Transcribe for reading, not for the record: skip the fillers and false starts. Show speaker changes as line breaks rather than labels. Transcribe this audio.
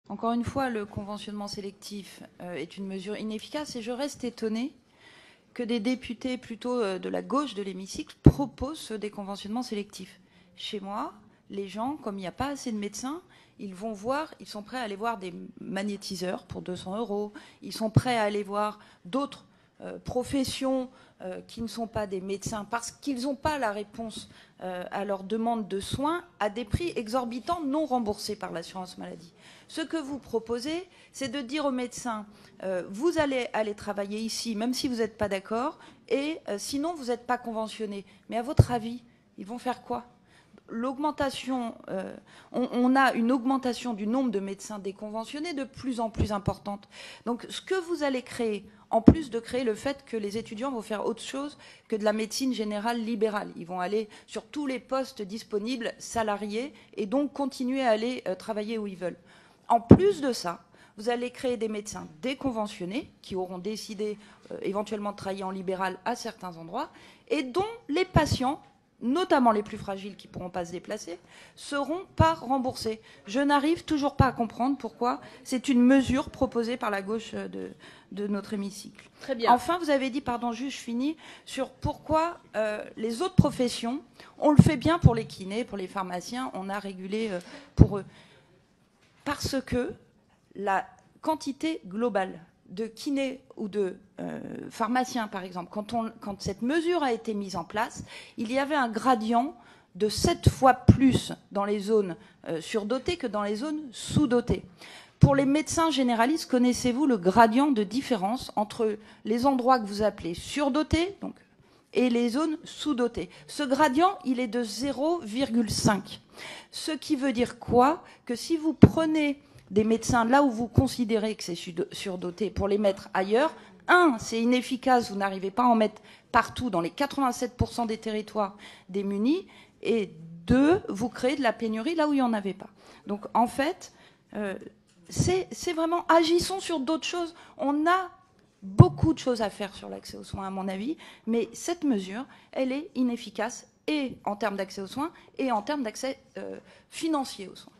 Encore une fois, le conventionnement sélectif est une mesure inefficace et je reste étonnée que des députés plutôt de la gauche de l'hémicycle proposent ce déconventionnement sélectif. Chez moi, les gens, comme il n'y a pas assez de médecins, ils sont prêts à aller voir des magnétiseurs pour 200 €, ils sont prêts à aller voir d'autres professions qui ne sont pas des médecins parce qu'ils n'ont pas la réponse à leur demande de soins à des prix exorbitants non remboursés par l'assurance maladie. Ce que vous proposez, c'est de dire aux médecins vous allez aller travailler ici, même si vous n'êtes pas d'accord, et sinon vous n'êtes pas conventionné. Mais à votre avis, ils vont faire quoi ? L'augmentation, on a une augmentation du nombre de médecins déconventionnés de plus en plus importante. Donc ce que vous allez créer, en plus de créer le fait que les étudiants vont faire autre chose que de la médecine générale libérale, ils vont aller sur tous les postes disponibles salariés et donc continuer à aller travailler où ils veulent. En plus de ça, vous allez créer des médecins déconventionnés qui auront décidé éventuellement de travailler en libéral à certains endroits et dont les patients, notamment les plus fragiles qui ne pourront pas se déplacer, seront pas remboursés. Je n'arrive toujours pas à comprendre pourquoi c'est une mesure proposée par la gauche de notre hémicycle.
Très bien.
Enfin, vous avez dit, pardon, juste je finis, sur pourquoi les autres professions, on le fait bien pour les kinés, pour les pharmaciens, on a régulé pour eux. Parce que la quantité globale de kinés ou de pharmaciens, par exemple, quand cette mesure a été mise en place, il y avait un gradient de 7 fois plus dans les zones surdotées que dans les zones sous-dotées. Pour les médecins généralistes, connaissez-vous le gradient de différence entre les endroits que vous appelez surdotés et les zones sous-dotées? Ce gradient, il est de 0,5. Ce qui veut dire quoi? Que si vous prenez des médecins là où vous considérez que c'est surdoté pour les mettre ailleurs, c'est inefficace, vous n'arrivez pas à en mettre partout dans les 87% des territoires démunis, et 2, vous créez de la pénurie là où il n'y en avait pas. Donc en fait, c'est vraiment, agissons sur d'autres choses. On a beaucoup de choses à faire sur l'accès aux soins, à mon avis, mais cette mesure, elle est inefficace et en termes d'accès aux soins et en termes d'accès financier aux soins.